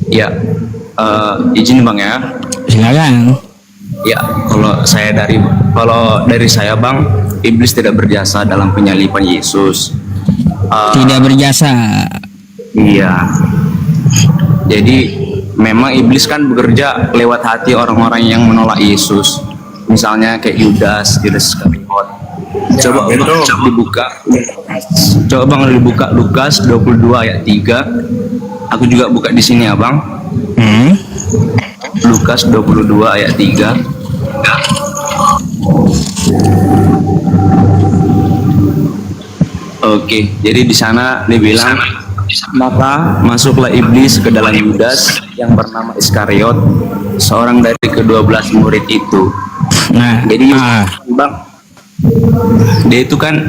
Ya, izin Bang ya. Silakan. Ya, kalau dari saya Bang, iblis tidak berjasa dalam penyaliban Yesus. Tidak berjasa. Iya. Jadi memang iblis kan bekerja lewat hati orang-orang yang menolak Yesus. Misalnya kayak Yudas Iskariot. Coba Bang dibuka Lukas 22 ayat 3. Aku juga buka di sini ya Bang. Lukas 22 ayat 3. Oke, jadi di sana dibilang, maka masuklah iblis ke dalam Yudas yang bernama Iskariot, seorang dari ke-12 murid itu. Nah, Jadi Bang, dia itu kan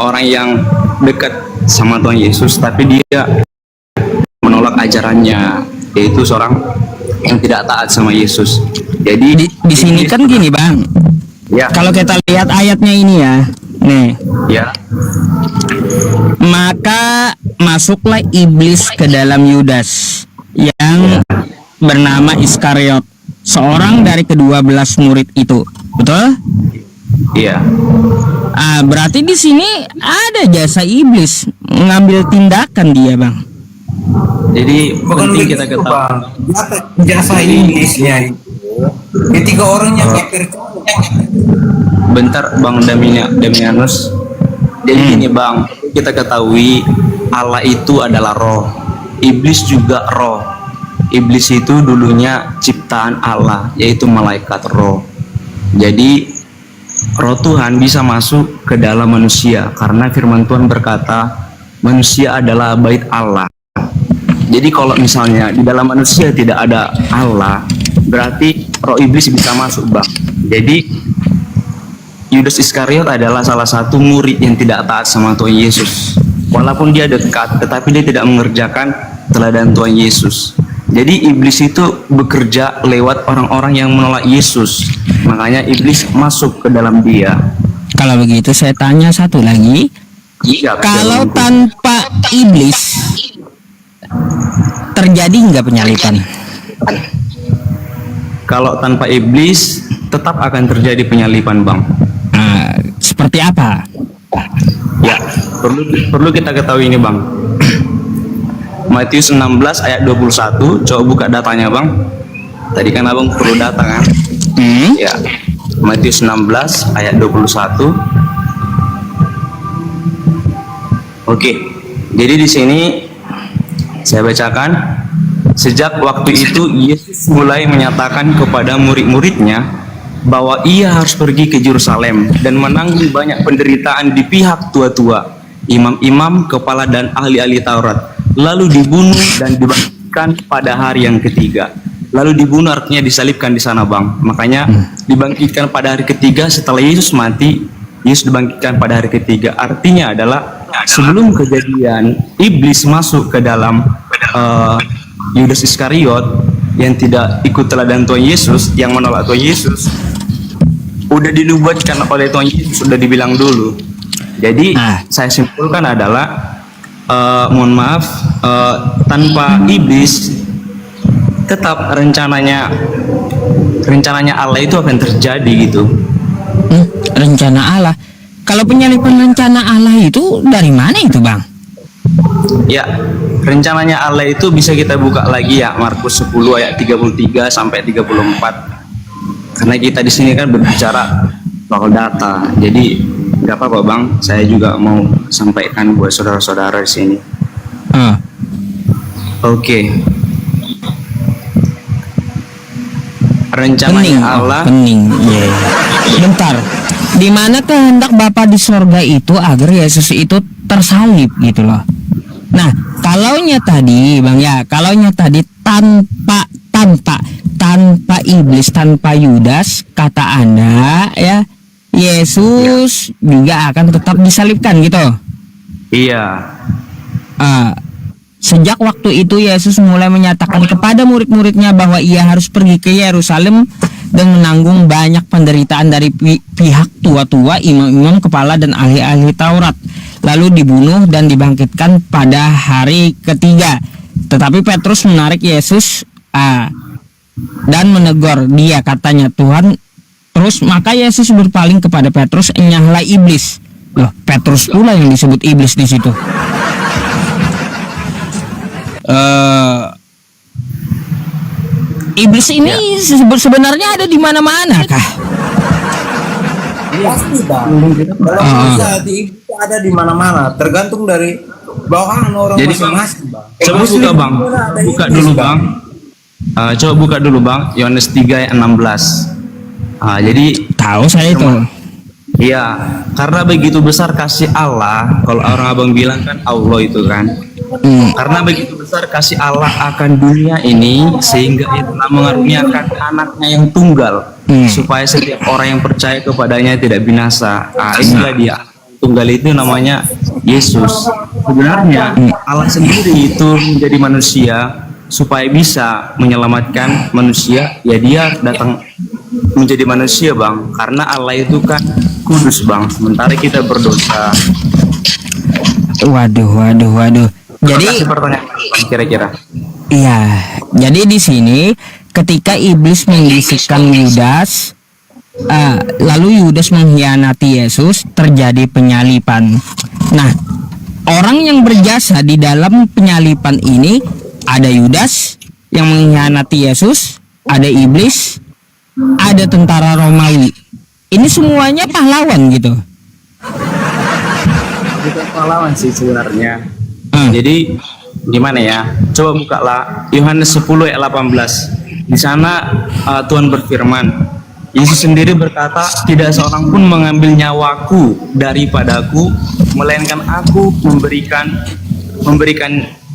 orang yang dekat sama Tuhan Yesus, tapi dia menolak ajarannya. Dia itu seorang yang tidak taat sama Yesus. Jadi di sini kan gini Bang. ya, Kalau kita lihat ayatnya ini ya, nih. ya, Maka masuklah iblis ke dalam Yudas yang bernama Iskariot, seorang dari ke-12 murid itu. Betul? iya. Berarti di sini ada jasa iblis ngambil tindakan dia, Bang. Jadi Bukan penting begitu, kita ketahui. Bang. Jasa iblisnya itu ketika orangnya gak percaya. Bentar Bang Damianus. Jadi gini Bang, kita ketahui Allah itu adalah roh. Iblis juga roh. Iblis itu dulunya ciptaan Allah, yaitu malaikat roh. Jadi roh Tuhan bisa masuk ke dalam manusia karena firman Tuhan berkata manusia adalah bait Allah. Jadi kalau misalnya di dalam manusia tidak ada Allah, berarti roh iblis bisa masuk Bang. Jadi Yudas Iskariot adalah salah satu murid yang tidak taat sama Tuhan Yesus. Walaupun dia dekat, tetapi dia tidak mengerjakan teladan Tuhan Yesus. Jadi iblis itu bekerja lewat orang-orang yang menolak Yesus. Makanya iblis masuk ke dalam dia. Kalau begitu saya tanya satu lagi. Iya, Kalau tanpa iblis terjadi nggak penyaliban? Kalau tanpa iblis tetap akan terjadi penyaliban Bang. Seperti apa? Ya, perlu kita ketahui ini Bang. Matius 16 ayat 21, coba buka datanya Bang. Tadi kan Abang perlu data kan? Ya, Matius 16 ayat 21. Oke, jadi di sini saya bacakan. Sejak waktu itu Yesus mulai menyatakan kepada murid-muridnya bahwa ia harus pergi ke Yerusalem dan menanggung banyak penderitaan di pihak tua-tua, imam-imam, kepala dan ahli-ahli Taurat, lalu dibunuh dan dibangkitkan pada hari yang ketiga. Lalu dibunuh artinya disalibkan di sana Bang. Makanya dibangkitkan pada hari ketiga setelah Yesus mati, Yesus dibangkitkan pada hari ketiga. Artinya adalah sebelum kejadian iblis masuk ke dalam Yudas Iskariot yang tidak ikut teladan Tuhan Yesus, yang menolak Tuhan Yesus, udah dinubuatkan oleh Tuhan Yesus, sudah dibilang dulu. Jadi saya simpulkan adalah mohon maaf, tanpa iblis tetap rencananya Allah itu akan terjadi gitu. Rencana Allah. Kalau penyaliban rencana Allah itu dari mana itu Bang? Ya, rencananya Allah itu bisa kita buka lagi ya, Markus 10 ayat 33 sampai 34. Karena kita di sini kan berbicara soal data. Jadi nggak apa-apa Bang, saya juga mau sampaikan buat saudara-saudara di sini. Oke. Rencananya Allah. Bentar. Di mana kehendak Bapa di sorga itu agar Yesus itu tersalib gitu loh. Nah, kalaunya tadi Bang ya, kalaunya tadi tanpa iblis, tanpa Yudas, kata Anda ya, Yesus juga akan tetap disalibkan gitu. Iya. Sejak waktu itu Yesus mulai menyatakan kepada murid-muridnya bahwa ia harus pergi ke Yerusalem dan menanggung banyak penderitaan dari pihak tua-tua, imam-imam, kepala dan ahli-ahli Taurat, lalu dibunuh dan dibangkitkan pada hari ketiga. Tetapi Petrus menarik Yesus dan menegur dia, katanya, Tuhan. Terus maka Yesus berpaling kepada Petrus, enyahlah iblis. Loh, Petrus pula yang disebut iblis di situ. Iblis ini sebenarnya ada di mana-mana kah? Pasti bang. Kalau bisa ada di mana-mana, tergantung dari bawaan orang Jadi, masing-masing bang. Coba buka bang, buka dulu bang. Coba buka dulu bang, Yohanes 3 ayat 16. Jadi Tahu saya itu. iya, karena begitu besar kasih Allah, kalau orang abang bilang kan Allah itu kan. Karena begitu besar kasih Allah akan dunia ini, sehingga ia telah mengaruniakan anaknya yang tunggal, supaya setiap orang yang percaya kepadanya tidak binasa. Inilah dia. Tunggal itu namanya Yesus. Sebenarnya Allah sendiri itu menjadi manusia supaya bisa menyelamatkan manusia. Ya dia datang menjadi manusia bang, karena Allah itu kan kudus bang, sementara kita berdosa. Waduh. Jadi Kasih pertanyaan Bang, kira-kira. iya, jadi di sini ketika iblis membisikkan Yudas, lalu Yudas mengkhianati Yesus, terjadi penyalipan. Nah, orang yang berjasa di dalam penyalipan ini ada Yudas yang mengkhianati Yesus, ada iblis, ada tentara Romawi. Ini semuanya pahlawan gitu. Bukan pahlawan sih sebenarnya. Jadi gimana ya? Coba bukalah Yohanes 10 ayat 18. Di sana Tuhan berfirman, Yesus sendiri berkata, tidak seorang pun mengambil nyawaku daripadaku, melainkan aku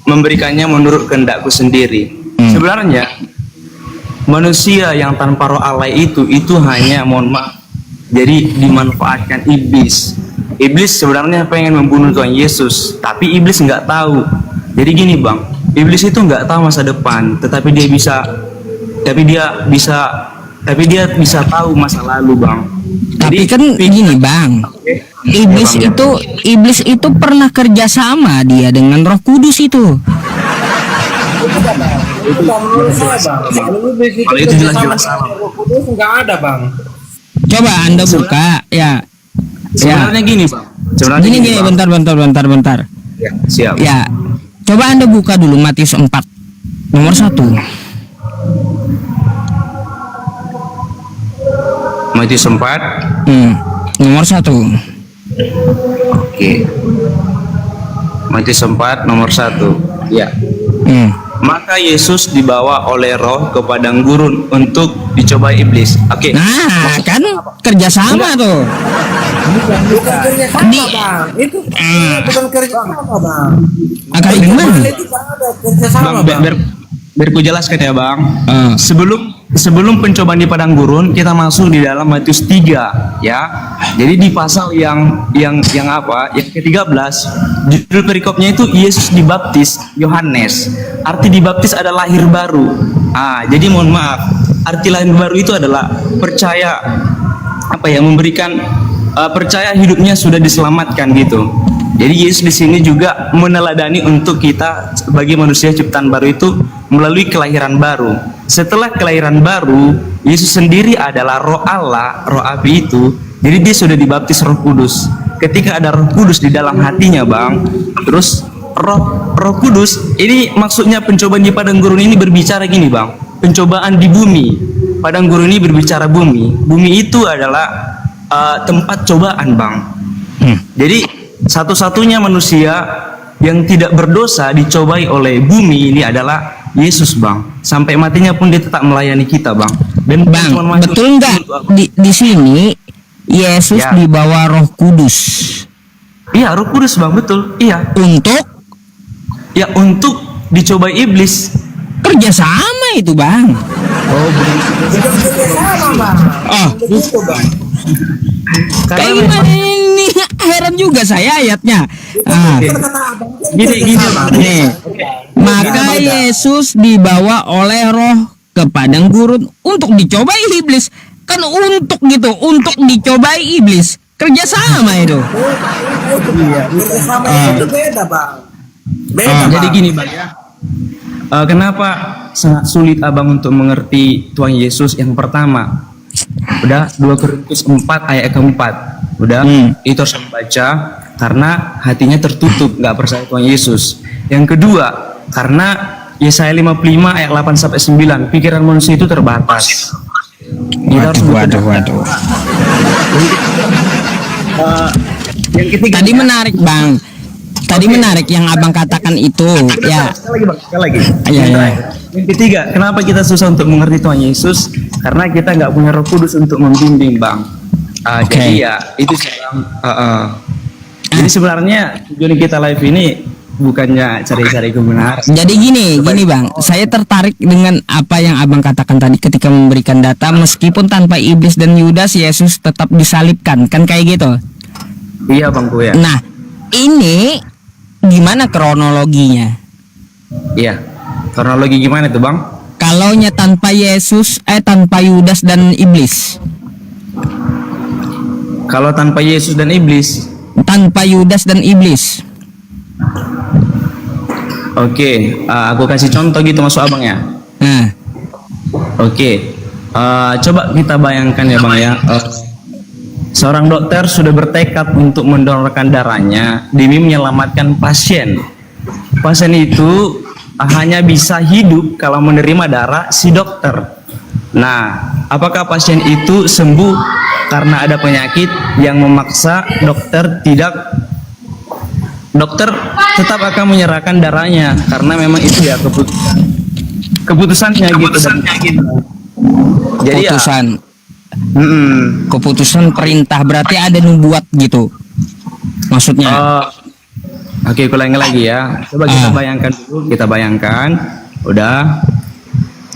memberikannya menurut kehendakku sendiri. Sebenarnya manusia yang tanpa roh Allah itu hanya, mohon maaf, jadi dimanfaatkan iblis. Iblis sebenarnya pengen membunuh Tuhan Yesus, tapi iblis nggak tahu. Jadi gini bang, iblis itu nggak tahu masa depan, tetapi dia bisa tahu masa lalu bang. Tapi kan gini bang, iblis itu pernah kerjasama dia dengan Roh Kudus itu. Kalau itu jelas-jelas salah. Nggak ada bang. Coba Anda buka ya. Sebenarnya gini bang. Sebenarnya Gini Bang. bentar. Ya, siap. Ya, coba Anda buka dulu Matius 4 nomor 1. Matius 4. Nomor 1. Oke. Matius 4 nomor 1. Ya. Maka Yesus dibawa oleh Roh ke padang gurun untuk dicobai iblis. Oke. Nah, kan kerjasama tuh. Bukan kerja sama Di- bang. Itu bukan kerja sama bang. Akan gimana? Itu nggak ada kerja sama Bang, bang. biar ku jelaskan ya bang. Sebelum pencobaan di padang gurun, kita masuk di dalam Matius 3 ya. Jadi di pasal yang apa? Yang ke-13, judul perikopnya itu Yesus dibaptis Yohanes. Arti dibaptis adalah lahir baru. Jadi mohon maaf, arti lahir baru itu adalah percaya memberikan percaya hidupnya sudah diselamatkan gitu. Jadi Yesus di sini juga meneladani untuk kita sebagai manusia ciptaan baru itu melalui kelahiran baru. Setelah kelahiran baru, Yesus sendiri adalah Roh Allah, Roh api itu. Jadi dia sudah dibaptis Roh Kudus. Ketika ada Roh Kudus di dalam hatinya, bang, terus Roh Kudus ini maksudnya pencobaan di padang gurun ini berbicara gini, bang. Pencobaan di bumi. Padang gurun ini berbicara bumi. Bumi itu adalah tempat cobaan, bang. Jadi satu-satunya manusia yang tidak berdosa dicobai oleh bumi ini adalah Yesus, bang. Sampai matinya pun dia tetap melayani kita, bang. Dan Bang, betul nggak di sini Yesus Ya. dibawa Roh Kudus Iya, Roh Kudus, bang, betul. Iya, untuk dicobai iblis. kerjasama itu, bang. Bukan kerja sama bang. Oh, Begitu bang. kayak gimana ini? Heran juga saya ayatnya. Gini, Nih, maka Yesus dibawa oleh Roh ke padang gurun untuk dicobai iblis. Kan untuk gitu, untuk dicobai iblis. Kerja sama itu. Kerjasama itu beda bang. Beda Jadi bang. gini bang ya. Kenapa sangat sulit abang untuk mengerti Tuhan Yesus? Yang pertama, udah 2 Korintus 4 ayat keempat, udah itu harus membaca karena hatinya tertutup, nggak percaya Tuhan Yesus. Yang kedua, karena Yesaya 55 ayat 8 sampai 9, pikiran manusia itu terbatas. Kita harus Waduh. yang ketiga, Tadi menarik bang. Tadi menarik yang abang katakan itu. Ya. sekali lagi bang, sekali lagi. Iya. Yang ketiga, kenapa kita susah untuk mengerti Tuhan Yesus? Karena kita nggak punya Roh Kudus untuk membimbing, bang. Oke. Jadi ya itu sekarang. Jadi sebenarnya tujuan kita live ini bukannya cari-cari kebenaran. Jadi gini bang, saya tertarik dengan apa yang abang katakan tadi ketika memberikan data, meskipun tanpa iblis dan Yudas, Yesus tetap disalibkan, kan kayak gitu. Iya bang, ya. Nah, ini gimana kronologinya? Iya. Kronologi gimana tuh bang? Kalaunya tanpa Yesus, tanpa Yudas dan iblis, Kalau tanpa Yesus dan iblis, tanpa Yudas dan iblis. oke, aku kasih contoh gitu masuk abang ya. Nah, Oke, coba kita bayangkan ya bang ya. Seorang dokter sudah bertekad untuk mendonorkan darahnya demi menyelamatkan pasien. Pasien itu hanya bisa hidup kalau menerima darah si dokter. Nah, apakah pasien itu sembuh karena ada penyakit yang memaksa dokter tidak? Dokter tetap akan menyerahkan darahnya karena memang itu ya keputusannya gitu. Jadi ya, keputusan, keputusan perintah, berarti ada nubuat gitu. Maksudnya. Oke, ulangi lagi ya. Coba kita bayangkan dulu, kita bayangkan. Udah.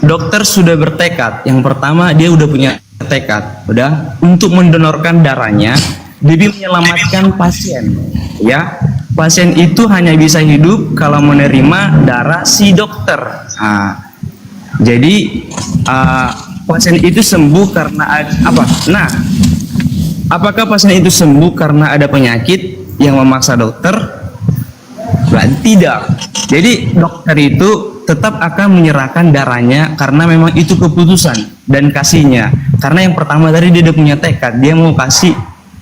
Dokter sudah bertekad. Yang pertama dia udah punya tekad, udah, untuk mendonorkan darahnya demi menyelamatkan pasien. Ya. Pasien itu hanya bisa hidup kalau menerima darah si dokter. Nah, jadi pasien itu sembuh karena apa? Nah, apakah pasien itu sembuh karena ada penyakit yang memaksa dokter? Tidak. Jadi dokter itu tetap akan menyerahkan darahnya karena memang itu keputusan dan kasihnya. Karena yang pertama tadi dia udah punya tekad, dia mau kasih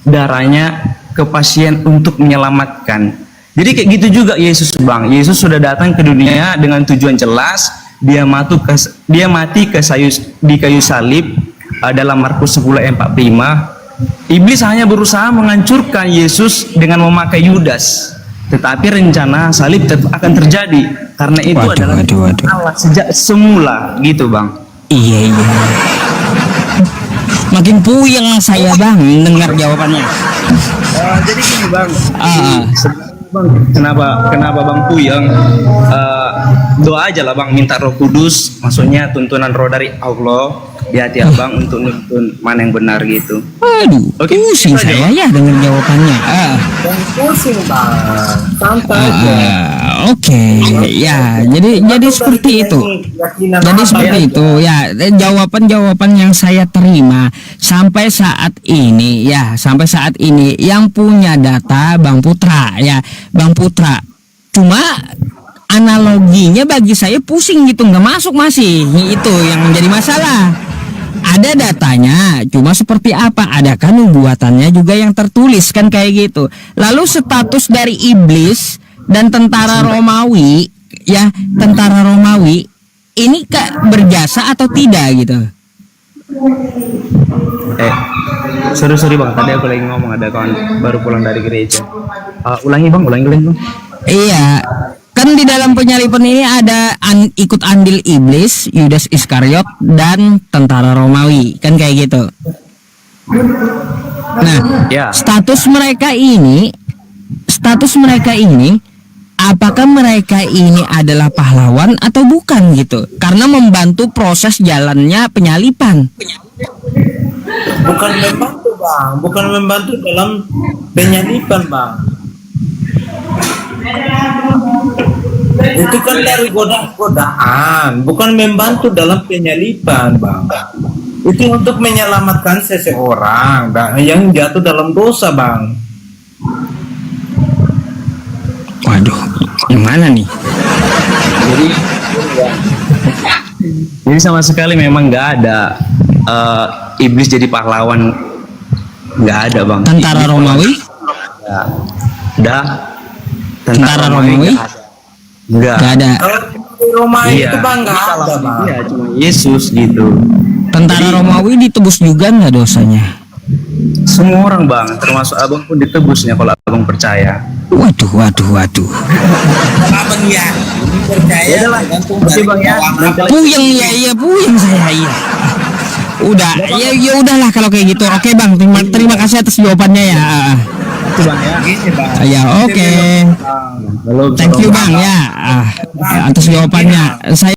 darahnya ke pasien untuk menyelamatkan. Jadi kayak gitu juga Yesus bang. Yesus sudah datang ke dunia dengan tujuan jelas. Dia mati di kayu salib dalam Markus 10 ayat 45. Iblis hanya berusaha menghancurkan Yesus dengan memakai Yudas. Tetapi rencana salib tetap akan terjadi karena itu adalah Allah sejak semula gitu bang. Iya. Makin puyeng saya bang dengar jawabannya. Jadi gini bang. Bang, kenapa bang puyeng? Doa aja lah bang, minta Roh Kudus, maksudnya tuntunan roh dari Allah di hati abang untuk nuntun mana yang benar gitu. Aduh, Oke, pusing saya ya dengan jawabannya. Yang pusing bang, santai aja. Oke, ya, jadi seperti itu. Jadi seperti itu ya, jawaban yang saya terima sampai saat ini yang punya data Bang Putra ya, Bang Putra. Cuma analoginya bagi saya pusing gitu, nggak masuk masih, itu yang menjadi masalah. Ada datanya, cuma seperti apa? Adakah nubuatannya juga yang tertulis kan kayak gitu. Lalu status dari iblis dan tentara Romawi ya, tentara Romawi ini berjasa atau tidak gitu? Sorry bang, tadi aku lagi ngomong, ada kawan baru pulang dari gereja. Ulangi bang. Iya, kan di dalam penyalipan ini ada ikut andil iblis, Yudas Iskariot dan tentara Romawi, kan kayak gitu. Nah, status mereka ini, apakah mereka ini adalah pahlawan atau bukan gitu? Karena membantu proses jalannya penyalipan. Bukan membantu dalam penyalipan bang. Itu kan dari godaan, bukan membantu dalam penyalipan bang. Itu untuk menyelamatkan seseorang yang jatuh dalam dosa, Bang. Waduh, yang mana nih? Jadi jadi sama sekali memang nggak ada iblis jadi pahlawan, nggak ada bang. Tentara Iblis Romawi? Dah. Tentara Romawi? Nggak. Gak ada. Kalau di Roma Iya. itu Bang nggak ada, Bang. Iya, cuma Yesus gitu. Tentara Romawi ditebus juga nggak dosanya? Semua orang bang, termasuk abang pun ditebusnya kalau abang percaya. Waduh, waduh, waduh. Abang ya, ini percaya Ya udahlah. tergantung Oke, dari Bang, ya. pengalaman Abang. Puyeng ya, iya puyeng saya iya. Udah, ya udahlah kalau kayak gitu. Oke bang, terima kasih atas jawabannya ya. Itu bang ya. Gini, Bang. Ya oke. Kalau Thank you bang ya. Atas jawabannya. Saya